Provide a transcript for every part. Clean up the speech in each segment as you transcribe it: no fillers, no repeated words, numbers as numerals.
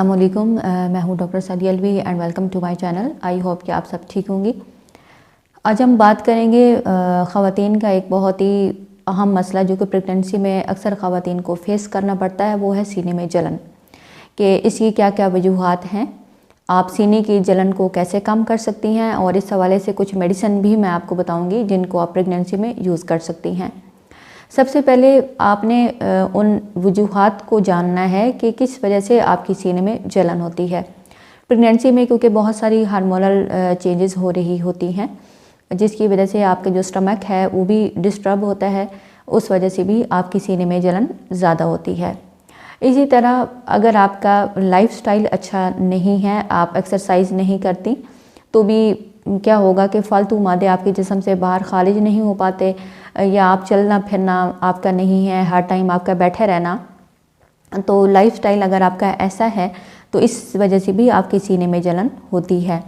अस्सलामुअलैकुम, मैं हूँ doctor Sadia Alvi and welcome to my channel. I hope कि आप सब ठीक होंगी। आज हम बात करेंगे ख़वातीन का एक बहुत ही अहम मसला जो कि प्रेगनेंसी में अक्सर ख़वातीन को फेस करना पड़ता है, वो है सीने में जलन। कि इसकी क्या क्या वजूहात हैं, आप सीने की जलन को कैसे कम कर सकती हैं, और इस हवाले से कुछ मेडिसिन भी मैं आपको बताऊँगी जिनको आप प्रेगनेंसी में यूज़ कर सकती हैं। सबसे पहले आपने उन वजूहात को जानना है कि किस वजह से आपकी सीने में जलन होती है प्रेगनेंसी में, क्योंकि बहुत सारी हार्मोनल चेंजेस हो रही होती हैं जिसकी वजह से आपका जो स्टमक है वो भी डिस्टर्ब होता है, उस वजह से भी आपकी सीने में जलन ज़्यादा होती है। इसी तरह अगर आपका लाइफस्टाइल अच्छा नहीं है, आप एक्सरसाइज नहीं करती, तो भी क्या होगा कि फ़ालतू मादे आपके जिस्म से बाहर खारिज नहीं हो पाते, या आप चलना फिरना आपका नहीं है, हर टाइम आपका बैठे रहना। तो लाइफस्टाइल अगर आपका ऐसा है तो इस वजह से भी आपके सीने में जलन होती है।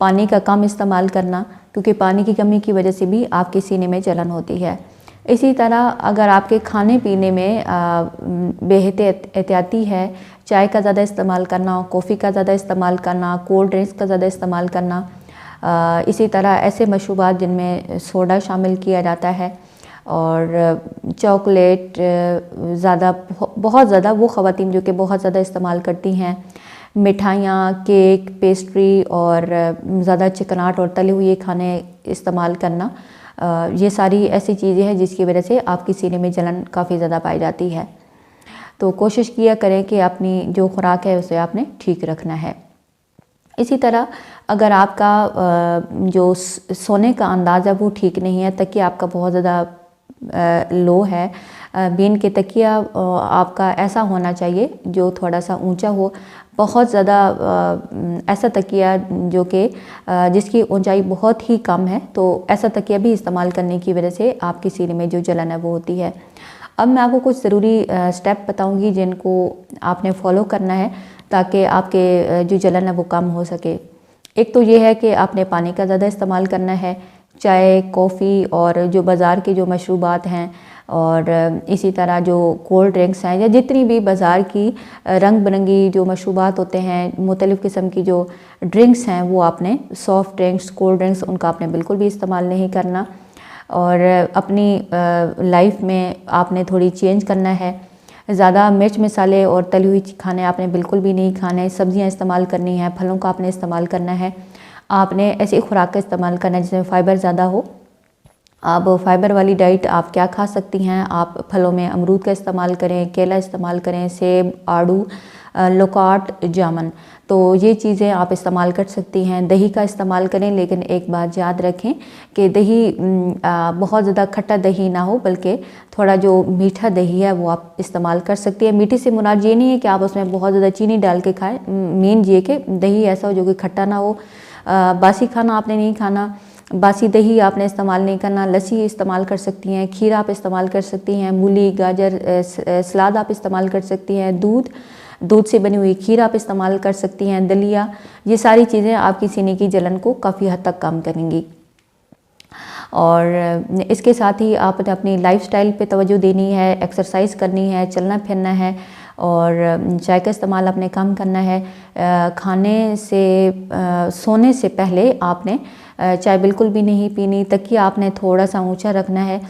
पानी का कम इस्तेमाल करना, क्योंकि पानी की कमी की वजह से भी आपके सीने में जलन होती है। इसी तरह अगर आपके खाने पीने में बेहतियाती है, चाय का ज़्यादा इस्तेमाल करना, कॉफ़ी का ज़्यादा इस्तेमाल करना, कोल्ड ड्रिंक्स का ज़्यादा इस्तेमाल करना, इसी तरह ऐसे मशरूबात जिनमें सोडा शामिल किया जाता है, और चॉकलेट ज़्यादा, बहुत ज़्यादा वो ख़वातीन जो कि बहुत ज़्यादा इस्तेमाल करती हैं, मिठाइयाँ, केक, पेस्ट्री और ज़्यादा चिकनाट और तले हुए खाने इस्तेमाल करना, ये सारी ऐसी चीज़ें हैं जिसकी वजह से आपकी सीने में जलन काफ़ी ज़्यादा पाई जाती है। तो कोशिश किया करें कि अपनी जो खुराक है उसे आपने ठीक रखना है। इसी तरह अगर आपका जो सोने का अंदाज़ है वो ठीक नहीं है, तकिया आपका बहुत ज़्यादा लो है, बीन के तकिया आपका ऐसा होना चाहिए जो थोड़ा सा ऊंचा हो, बहुत ज़्यादा ऐसा तकिया जो कि जिसकी ऊंचाई बहुत ही कम है, तो ऐसा तकिया भी इस्तेमाल करने की वजह से आपकी सीने में जो जलन है वो होती है। अब मैं आपको कुछ ज़रूरी स्टेप बताऊंगी जिनको आपने फॉलो करना है ताकि आपके जो जलन है वो कम हो सके। एक तो ये है कि आपने पानी का ज़्यादा इस्तेमाल करना है, चाय, कॉफ़ी और जो बाज़ार के जो मशरूबात हैं, और इसी तरह जो कोल्ड ड्रिंक्स हैं, या जितनी भी बाज़ार की रंग बिरंगी जो मशरूबात होते हैं, मुख्तलिफ़ किस्म की जो ड्रिंक्स हैं, वो आपने सॉफ़्ट ड्रिंक्स, कोल्ड ड्रिंक्स, उनका आपने बिल्कुल भी इस्तेमाल नहीं करना। और अपनी लाइफ में आपने थोड़ी चेंज करना है। ज़्यादा मिर्च मसाले और तली हुई खाने आपने बिल्कुल भी नहीं खाने, सब्जियां इस्तेमाल करनी है, फलों का आपने इस्तेमाल करना है। आपने ऐसी खुराक का इस्तेमाल करना है जिसमें फ़ाइबर ज़्यादा हो। आप फ़ाइबर वाली डाइट आप क्या खा सकती हैं, आप फलों में अमरूद का इस्तेमाल करें, केला इस्तेमाल करें, सेब, आड़ू, लोकाट, जामुन, तो ये चीज़ें आप इस्तेमाल कर सकती हैं। दही का इस्तेमाल करें, लेकिन एक बात याद रखें कि दही बहुत ज़्यादा खट्टा दही ना हो, बल्कि थोड़ा जो मीठा दही है वो आप इस्तेमाल कर सकती हैं। मीठे से मुराद ये नहीं है कि आप उसमें बहुत ज़्यादा चीनी डाल के खाएं, मेन ये कि दही ऐसा हो जो कि खट्टा ना हो। बासी खाना आपने नहीं खाना, बासी दही आपने इस्तेमाल नहीं करना। लस्सी इस्तेमाल कर सकती हैं, खीर आप इस्तेमाल कर सकती हैं, मूली, गाजर, सलाद आप इस्तेमाल कर सकती हैं, दूध से बनी हुई खीर आप इस्तेमाल कर सकती हैं, दलिया, ये सारी चीज़ें आपकी सीने की जलन को काफ़ी हद तक कम करेंगी। और इसके साथ ही आपने अपनी लाइफस्टाइल पे तवज्जो देनी है, एक्सरसाइज करनी है, चलना फिरना है, और चाय का इस्तेमाल आपने कम करना है। खाने से सोने से पहले आपने चाय बिल्कुल भी नहीं पीनी। तकिया आपने थोड़ा सा ऊंचा रखना है,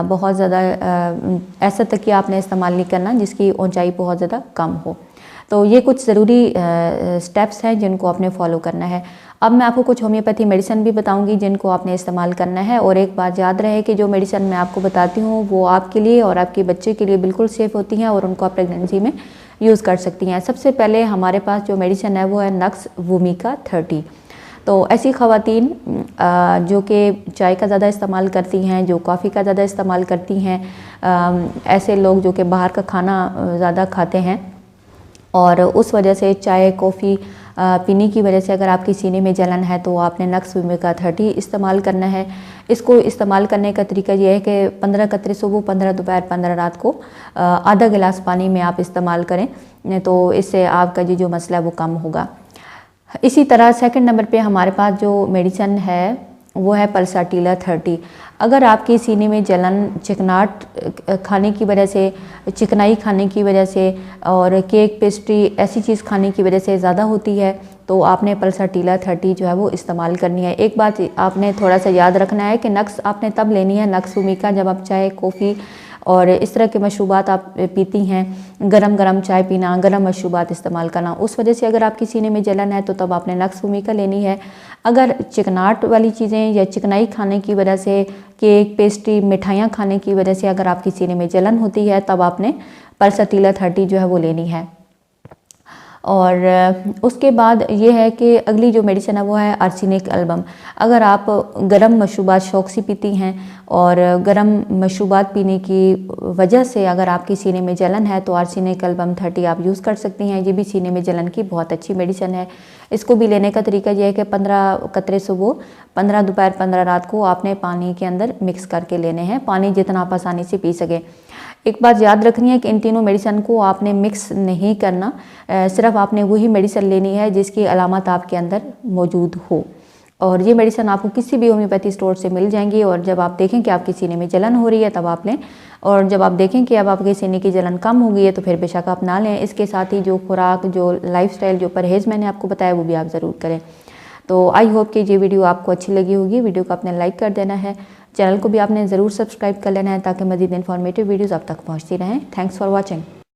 बहुत ज़्यादा ऐसा तकिया आपने इस्तेमाल नहीं करना जिसकी ऊंचाई बहुत ज़्यादा कम हो। तो ये कुछ ज़रूरी स्टेप्स हैं जिनको आपने फॉलो करना है। अब मैं आपको कुछ होम्योपैथी मेडिसिन भी बताऊंगी जिनको आपने इस्तेमाल करना है। और एक बात याद रहे कि जो मेडिसिन मैं आपको बताती हूँ वो आपके लिए और आपके बच्चे के लिए बिल्कुल सेफ़ होती हैं, और उनको आप प्रेगनेंसी में यूज़ कर सकती हैं। सबसे पहले हमारे पास जो मेडिसिन है वो है नक्स वोमिका 30। तो ऐसी ख़वातीन जो कि चाय का ज़्यादा इस्तेमाल करती हैं, जो कॉफ़ी का ज़्यादा इस्तेमाल करती हैं, ऐसे लोग जो कि बाहर का खाना ज़्यादा खाते हैं, और उस वजह से चाय, कॉफ़ी पीने की वजह से अगर आपकी सीने में जलन है तो आपने नक्स वोमिका 30 इस्तेमाल करना है। इसको इस्तेमाल करने का तरीका यह है कि 15 कतरे सुबह, 15 दोपहर, 15 रात को आधा गिलास पानी में आप इस्तेमाल करें, तो इससे आपका जो मसला है वो कम होगा। इसी तरह सेकंड नंबर पे हमारे पास जो मेडिसिन है वो है पल्साटिला 30। अगर आपके सीने में जलन, चिकनाहट खाने की वजह से, चिकनाई खाने की वजह से और केक, पेस्ट्री ऐसी चीज़ खाने की वजह से ज़्यादा होती है तो आपने पल्साटिला 30 जो है वो इस्तेमाल करनी है। एक बात आपने थोड़ा सा याद रखना है कि नक्स आपने तब लेनी है, नक्स भूमिका, जब आप चाय, कॉफ़ी और इस तरह के मशरूबात आप पीती हैं, गरम गरम चाय पीना, गरम मशरूबात इस्तेमाल करना, उस वजह से अगर आपकी सीने में जलन है तो तब आपने नक्स भूमिका लेनी है। अगर चिकनाहट वाली चीज़ें या चिकनाई खाने की वजह से, केक, पेस्ट्री, मिठाइयाँ खाने की वजह से अगर आपकी सीने में जलन होती है तब आपने पल्साटिला 30 जो है वो लेनी है। और उसके बाद ये है कि अगली जो मेडिसिन है वो है आर्सेनिक एल्बम। अगर आप गरम मशरूबात शौक से पीती हैं और गरम मशरूबात पीने की वजह से अगर आपकी सीने में जलन है तो आर्सेनिक एल्बम 30 आप यूज़ कर सकती हैं। ये भी सीने में जलन की बहुत अच्छी मेडिसिन है। इसको भी लेने का तरीका ये है कि 15 कतरे सुबह, 15 दोपहर, 15 रात को आपने पानी के अंदर मिक्स करके लेने हैं, पानी जितना आप आसानी से पी सकें। एक बात याद रखनी है कि इन तीनों मेडिसिन को आपने मिक्स नहीं करना, सिर्फ आपने वही मेडिसिन लेनी है जिसकी अलामत आपके अंदर मौजूद हो। और ये मेडिसिन आपको किसी भी होम्योपैथी स्टोर से मिल जाएंगी। और जब आप देखें कि आपकी सीने में जलन हो रही है तब आप लें, और जब आप देखें कि अब आपके सीने की जलन कम हो गई है तो फिर बेशक आप ना लें। इसके साथ ही जो खुराक, जो लाइफस्टाइल, जो परहेज़ मैंने आपको बताया वो भी आप ज़रूर करें। तो आई होप कि ये वीडियो आपको अच्छी लगी होगी। वीडियो को आपने लाइक कर देना है, चैनल को भी आपने ज़रूर सब्सक्राइब कर लेना है ताकि मज़ीद इन्फॉर्मेटिव वीडियोज़ आप तक पहुँचती रहें। Thanks for watching.